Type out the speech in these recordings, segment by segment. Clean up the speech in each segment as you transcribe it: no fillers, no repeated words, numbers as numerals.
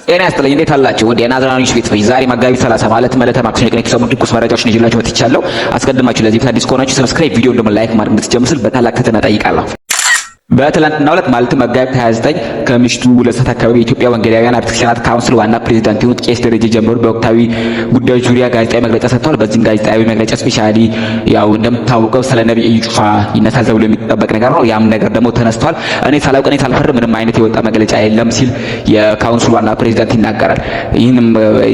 ጤና ይስጥልኝ እንዴት አላችሁ? ወደ ናዝራኖች ቤተሰቦች ዛሬ መጋቢት 30 ማለት መለተ ማክሰኞ ቀን የተሰሙ ትኩስ መረጃዎችን ይዤላችሁ መጥቻለሁ። አስቀድማችሁ ለዚህ አዲስ ከሆናችሁ ሰብስክራይብ፣ ቪዲዮ ደግሞ ላይክ ማድረግ እንድትጀምሩ በታላቅ ትህትና እጠይቃለሁ። በትላንትናው ዕለት ማለት መጋቢት 29 ከምሽቱ 2 ሰዓት አካባቢ የኢትዮጵያ ወንጌላውያን ቤተክርስቲያናት ካውንስል ዋና ፕሬዝዳንት የሆኑት ቄስ ደረጀ ጀንበሩ በወቅታዊ ጉዳዮች ዙሪያ ጋዜጣዊ መግለጫ ሰጥተዋል። በዚህም ጋዜጣዊ መግለጫ ስፔሻሊ ያው እንደምታውቀው ስለ ነብይ እዩ ጩፋ ይነሳል ተብሎ የሚጠበቅ ነገር ነው። ያም ነገር ደግሞ ተነስቷል። እኔ ሳላውቅ እኔ ሳልፈርም ምንም አይነት የወጣ መግለጫ የለም ሲል የካውንስሉ ዋና ፕሬዝዳንት ይናገራል። ይህንም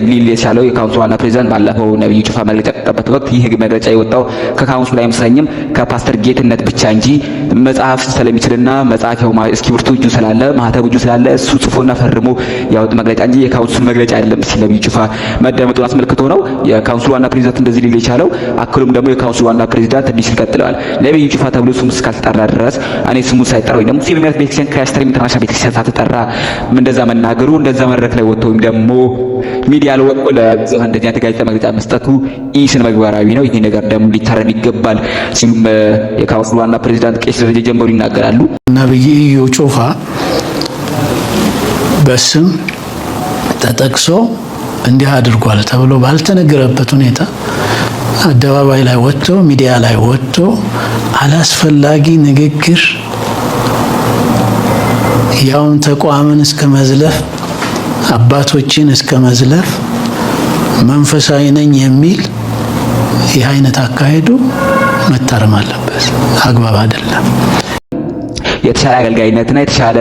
ሊል የቻለው የካውንስሉ ዋና ፕሬዝዳንት ባለፈው ነብይ ጩፋ መግለጫ ተጠበቀበት ወቅት ይህ መግለጫ የወጣው ከካውንስሉ ላይ አይመስለኝም ከፓስተር ጌትነት ብቻ እንጂ መጽሐፍ ስለሚችልና መጽሐፊያው እስክሪብቶ እጁ ስላለ ማህተቡ እጁ ስላለ እሱ ጽፎና ፈርሞ ያወጣ መግለጫ እንጂ የካውንስሉ መግለጫ አይደለም ሲል ነብዩ ጩፋ መደመጡን አስመልክቶ ነው የካውንስሉ ዋና ፕሬዝዳንት እንደዚህ ሊል የቻለው። አክሎም ደግሞ የካውንስሉ ዋና ፕሬዝዳንት እንዲህ ሲል ቀጥለዋል። ነብዩ ጩፋ ተብሎ ስሙ እስካልተጠራ ድረስ እኔ ስሙ ሳይጠራ ወይ ደግሞ ሲቪል ቤተክርስቲያን ክራይስተር ኢንተርናሽናል ቤተክርስቲያን ሳትጠራ እንደዛ መናገሩ እንደዛ መድረክ ላይ ወጥቶ ወይም ደግሞ ሚዲያ ላይ ወጥቶ ለብዙሃን እንደዚህ ተጋዜጣ መግለጫ መስጠቱ ኢስነ ምግባራዊ ነው። ይሄ ነገር ደግሞ ሊታረም ይገባል ሲሉም የካውንስሉ ዋና ፕሬዝዳንት ቄስ ደረጀ ጀንበሩ ይናገራሉ። ነብይ እዩ ጩፋ በስም ተጠቅሶ እንዲህ አድርጓል ተብሎ ባልተነገረበት ሁኔታ አደባባይ ላይ ወጥቶ ሚዲያ ላይ ወጥቶ አላስፈላጊ ንግግር ያውን ተቋምን እስከ መዝለፍ አባቶችን እስከ መዝለፍ መንፈሳዊ ነኝ የሚል ይህ አይነት አካሄዱ መታረም አለበት። አግባብ አይደለም። የተሻለ አገልጋይነትና የተሻለ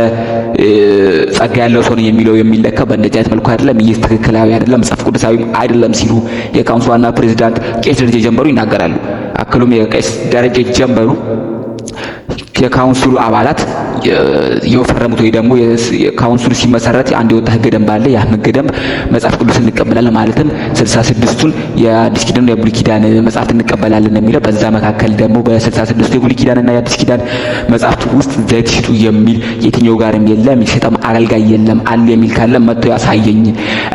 ጸጋ ያለው ሰው ነው የሚለው የሚለካ በእንደዚህ አይነት መልኩ አይደለም። ይህ ትክክላዊ አይደለም፣ መጽሐፍ ቅዱሳዊ አይደለም ሲሉ የካውንስሉ ዋና ፕሬዝዳንት ቄስ ደረጀ ጀንበሩ ይናገራሉ። አክሎም የቄስ ደረጀ ጀንበሩ የካውንስሉ አባላት የፈረሙት ወይ ደግሞ የካውንስሉ ሲመሰረት አንድ የወጣ ህገ ደንብ አለ። ያ ህገ ደንብ መጽሐፍ ቅዱስን እንቀበላለን ማለትም 66ቱን የአዲስ ኪዳን የብሉይ ኪዳን መጽሐፍት እንቀበላለን የሚለው በዛ መካከል ደግሞ በ66ቱ የብሉይ ኪዳንና የአዲስ ኪዳን መጽሐፍት ውስጥ ዘይት ሽጡ የሚል የትኛው ጋርም የለም፣ የሸጠም አገልጋይ የለም። አለ የሚል ካለ መጥቶ ያሳየኝ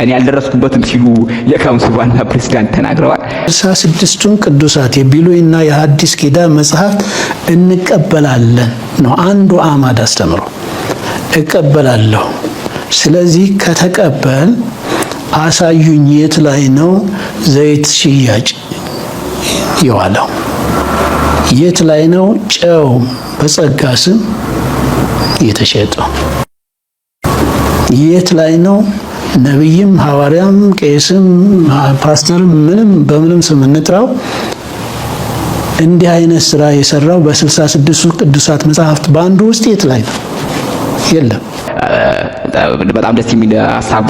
እኔ ያልደረስኩበትም ሲሉ የካውንስሉ ዋና ፕሬዝዳንት ተናግረዋል። 66ቱን ቅዱሳት የብሉይና የአዲስ ኪዳን መጽሐፍት እንቀበላለን ነው አንዱ አማድ አስተምሮ እቀበላለሁ። ስለዚህ ከተቀበል አሳዩኝ፣ የት ላይ ነው ዘይት ሽያጭ የዋለው? የት ላይ ነው ጨው በጸጋ ስም የተሸጠው? የት ላይ ነው ነብይም ሐዋርያም ቄስም ፓስተርም ምንም በምንም ስም እንጥራው እንዲህ አይነት ስራ የሰራው በ66ቱ ቅዱሳት መጽሐፍት በአንዱ ውስጥ የት ላይ ነው? የለም። በጣም ደስ የሚል ሀሳብ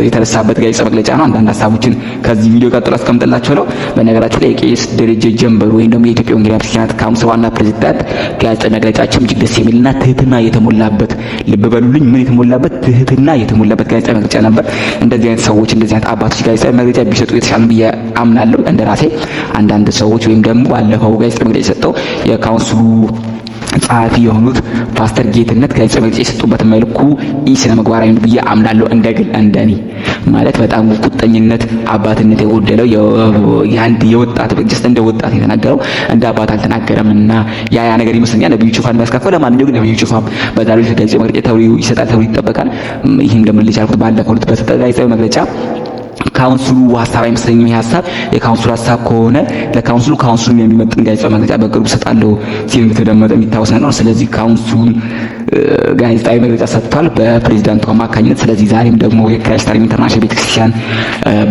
የተነሳበት ጋዜጣ መግለጫ ነው። አንዳንድ ሀሳቦችን ከዚህ ቪዲዮ ቀጥሎ አስቀምጥላችሁ ነው። በነገራችን ላይ የቄስ ደረጀ ጀንበሩ ወይም ደግሞ የኢትዮጵያ ወንጌላውያን ቤተክርስቲያናት ካውንስል ዋና ፕሬዝዳንት ጋዜጣ መግለጫቸው እጅግ ደስ የሚልና ትህትና የተሞላበት ልብ በሉልኝ፣ ምን የተሞላበት ትህትና የተሞላበት ጋዜጣ መግለጫ ነበር። እንደዚህ አይነት ሰዎች እንደዚህ አይነት አባቶች ጋዜጣ መግለጫ ቢሰጡ የተሻለ ነው ብዬ አምናለሁ። እንደራሴ አንዳንድ ሰዎች ወይም ደግሞ ባለፈው ጋዜጣ መግለጫ የሰጠው የካውንስሉ ጸሐፊ የሆኑት ፓስተር ጌትነት ጋዜጣ መግለጫ የሰጡበት መልኩ ኢስነ ምግባራዊ ነው ብዬ አምናለሁ። እንደኔ ማለት በጣም ቁጠኝነት አባትነት የጎደለው የአንድ የወጣት ጀስት እንደ ወጣት የተናገረው እንደ አባት አልተናገረምና ያ ነገር ይመስለኛል ነብዩ ጩፋን የሚያስከፈው። ለማንኛውም ግን ነብዩ ጩፋም በዛሬው ጋዜጣ መግለጫ ይሰጣል ተብሎ ይጠበቃል። ይህም ደግሞ ልቻልኩት ባለፈው በሰጠ ጋዜጣ መግለጫ ካውንስሉ ሐሳብ አይመስለኝም። ይሄ ሐሳብ የካውንስሉ ሐሳብ ከሆነ ለካውንስሉ ካውንስሉን የሚመጥን ጋዜጣ መግለጫ በቅርቡ ሰጣለሁ ሲል እንደተደመጠ የሚታወስ ነገር ነው። ስለዚህ ካውንስሉን ጋዜጣዊ መግለጫ ሰጥቷል በፕሬዝዳንቱ አማካኝነት። ስለዚህ ዛሬም ደግሞ የክራይስተር ኢንተርናሽናል ቤተክርስቲያን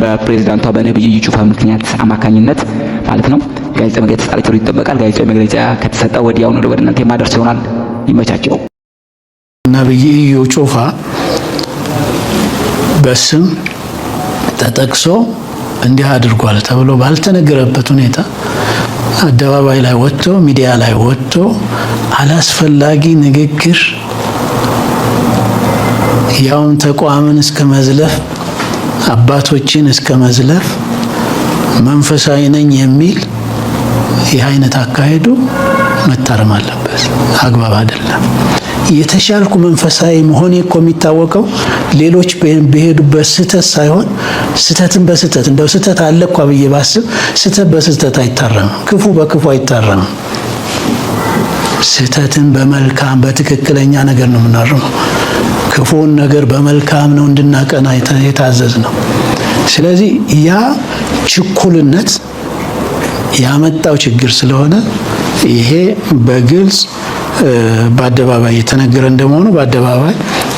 በፕሬዝዳንቷ በነብዩ እዩ ጩፋ ምክንያት አማካኝነት ማለት ነው ጋዜጣ መግለጫ ሰጣለች ተብሎ ይጠበቃል። ጋዜጣዊ መግለጫ ከተሰጠ ወዲያው ነው ወደ እናንተ የማደርስ ይሆናል። ይመቻቸው። ነብዩ እዩ ጩፋ በስም ተጠቅሶ እንዲህ አድርጓል ተብሎ ባልተነገረበት ሁኔታ አደባባይ ላይ ወጥቶ ሚዲያ ላይ ወጥቶ አላስፈላጊ ንግግር ያውን ተቋምን እስከ መዝለፍ አባቶችን እስከ መዝለፍ መንፈሳዊ ነኝ የሚል ይህ አይነት አካሄዱ መታረም አለበት። አግባብ አይደለም። የተሻልኩ መንፈሳዊ መሆኔ እኮ የሚታወቀው ሌሎች በሄዱበት ስህተት ሳይሆን ስህተትን በስህተት እንደው ስህተት አለ እኮ ብዬ ባስብ ስህተት በስህተት አይታረምም፣ ክፉ በክፉ አይታረምም። ስህተትን በመልካም በትክክለኛ ነገር ነው የምናርመው። ክፉን ነገር በመልካም ነው እንድናቀና የታዘዝ ነው። ስለዚህ ያ ችኩልነት ያመጣው ችግር ስለሆነ ይሄ በግልጽ በአደባባይ የተነገረ እንደመሆኑ በአደባባይ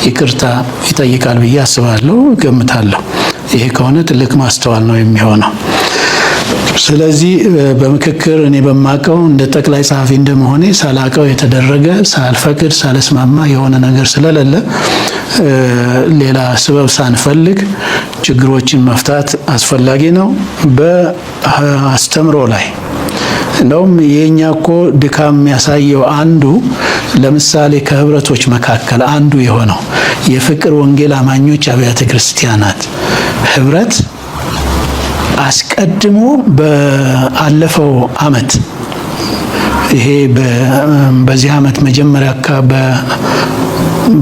ይቅርታ ይጠይቃል ብዬ አስባለሁ፣ ገምታለሁ። ይሄ ከሆነ ትልቅ ማስተዋል ነው የሚሆነው። ስለዚህ በምክክር እኔ በማቀው እንደ ጠቅላይ ጸሐፊ እንደመሆኔ ሳላቀው የተደረገ ሳልፈቅድ ሳልስማማ የሆነ ነገር ስለሌለ ሌላ ስበብ ሳንፈልግ ችግሮችን መፍታት አስፈላጊ ነው። በአስተምሮ ላይ እንደውም የኛ እኮ ድካም የሚያሳየው አንዱ ለምሳሌ ከህብረቶች መካከል አንዱ የሆነው የፍቅር ወንጌል አማኞች አብያተ ክርስቲያናት ህብረት አስቀድሞ በአለፈው አመት ይሄ በዚህ አመት መጀመሪያ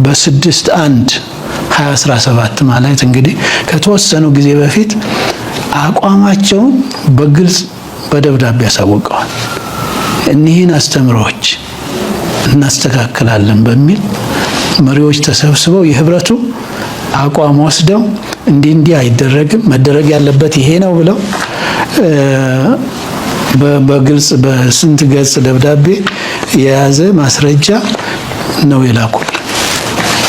በ6/1/2017 ማለት እንግዲህ ከተወሰኑ ጊዜ በፊት አቋማቸውን በግልጽ በደብዳቤ ያሳውቀዋል። እኒህን አስተምሮች እናስተካክላለን በሚል መሪዎች ተሰብስበው የህብረቱ አቋም ወስደው እንዲህ አይደረግም መደረግ ያለበት ይሄ ነው ብለው በግልጽ በስንት ገጽ ደብዳቤ የያዘ ማስረጃ ነው የላኩል።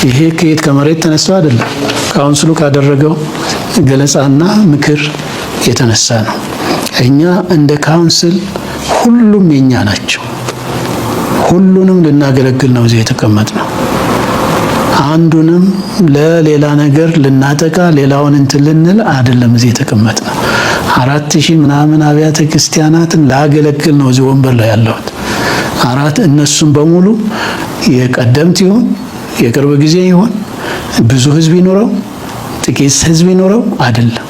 ይሄ ከየት ከመሬት ተነስቶ አይደለም፣ ካውንስሉ ካደረገው ገለጻና ምክር የተነሳ ነው። እኛ እንደ ካውንስል ሁሉም የኛ ናቸው። ሁሉንም ልናገለግል ነው እዚህ የተቀመጥነው። አንዱንም ለሌላ ነገር ልናጠቃ ሌላውን እንትን ልንል አይደለም እዚህ የተቀመጥነው። 4000 ምናምን አብያተ ክርስቲያናትን ላገለግል ነው እዚህ ወንበር ላይ ያለሁት። እነሱም በሙሉ የቀደምት ይሁን የቅርብ ጊዜ ይሁን ብዙ ህዝብ ይኖረው ጥቂት ህዝብ ይኖረው አይደለም።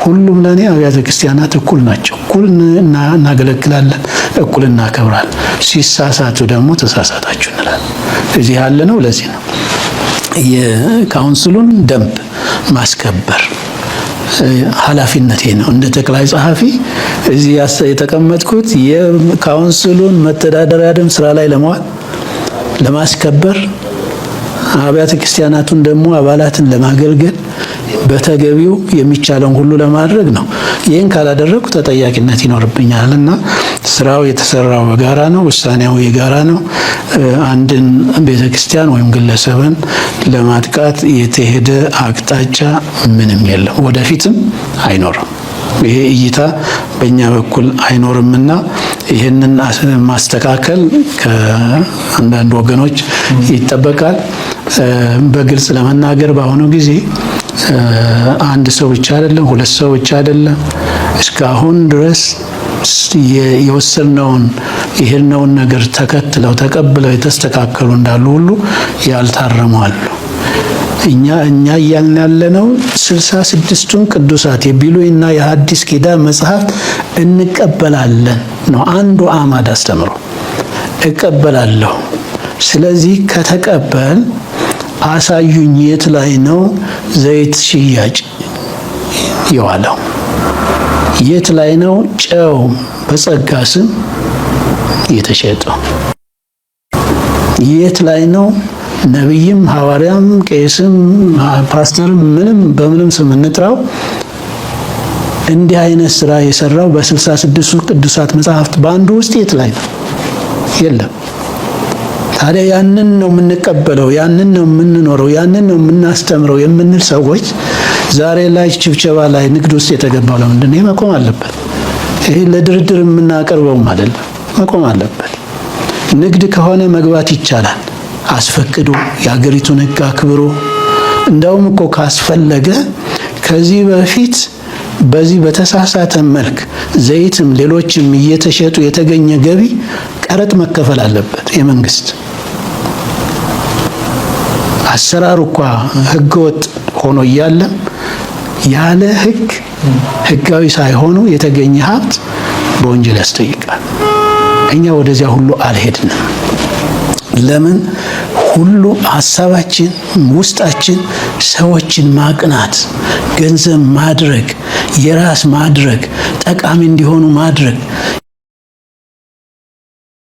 ሁሉም ለኔ አብያተ ክርስቲያናት እኩል ናቸው። እኩል እናገለግላለን፣ እኩል እናከብራለን። ሲሳሳቱ ደግሞ ተሳሳታችሁ እንላለን። እዚህ ያለ ነው ለዚህ ነው። የካውንስሉን ደንብ ማስከበር ኃላፊነቴ ነው። እንደ ጠቅላይ ጸሐፊ እዚህ የተቀመጥኩት የካውንስሉን መተዳደሪያ ደንብ ስራ ላይ ለማዋል ለማስከበር፣ አብያተ ክርስቲያናቱን ደግሞ አባላትን ለማገልገል በተገቢው የሚቻለውን ሁሉ ለማድረግ ነው። ይህን ካላደረኩ ተጠያቂነት ይኖርብኛል እና ስራው የተሰራው በጋራ ነው። ውሳኔው የጋራ ነው። አንድን ቤተክርስቲያን ወይም ግለሰብን ለማጥቃት የተሄደ አቅጣጫ ምንም የለም፣ ወደፊትም አይኖርም። ይሄ እይታ በእኛ በኩል አይኖርምና ይህንን ማስተካከል ከአንዳንድ ወገኖች ይጠበቃል። በግልጽ ለመናገር በአሁኑ ጊዜ አንድ ሰው ብቻ አይደለም፣ ሁለት ሰው ብቻ አይደለም፣ እስካሁን ድረስ የወሰነውን ይሄንን ነገር ተከትለው ተቀብለው የተስተካከሉ እንዳሉ ሁሉ ያልታረሙ አሉ። እኛ እያልን ያለነው 66ቱን ቅዱሳት የብሉይና የሐዲስ ኪዳን መጽሐፍት እንቀበላለን ነው። አንዱ አማድ አስተምሮ እቀበላለሁ። ስለዚህ ከተቀበል አሳዩኝ፣ የት ላይ ነው ዘይት ሽያጭ የዋለው? የት ላይ ነው ጨው በጸጋ ስም የተሸጠው? የት ላይ ነው ነቢይም ሐዋርያም ቄስም ፓስተርም ምንም በምንም ስም እንጥራው እንዲህ አይነት ስራ የሰራው በ66ቱ ቅዱሳት መጽሐፍት በአንዱ ውስጥ የት ላይ ነው? የለም። ታዲያ ያንን ነው የምንቀበለው፣ ያንን ነው የምንኖረው፣ ያንን ነው የምናስተምረው የምንል ሰዎች ዛሬ ላይ ችብቸባ ላይ ንግድ ውስጥ የተገባው ለምንድን ነው? መቆም አለበት። ይሄ ለድርድር የምናቀርበውም አይደለም፣ መቆም አለበት። ንግድ ከሆነ መግባት ይቻላል፣ አስፈቅዶ የሀገሪቱን ሕግ አክብሮ። እንደውም እኮ ካስፈለገ ከዚህ በፊት በዚህ በተሳሳተ መልክ ዘይትም ሌሎችም እየተሸጡ የተገኘ ገቢ ቀረጥ መከፈል አለበት የመንግስት። አሰራሩ እንኳ ህገወጥ ሆኖ እያለ ያለ ህጋዊ ሳይሆኑ የተገኘ ሀብት በወንጀል ያስጠይቃል። እኛ ወደዚያ ሁሉ አልሄድንም። ለምን? ሁሉ ሀሳባችን ውስጣችን ሰዎችን ማቅናት፣ ገንዘብ ማድረግ፣ የራስ ማድረግ፣ ጠቃሚ እንዲሆኑ ማድረግ፣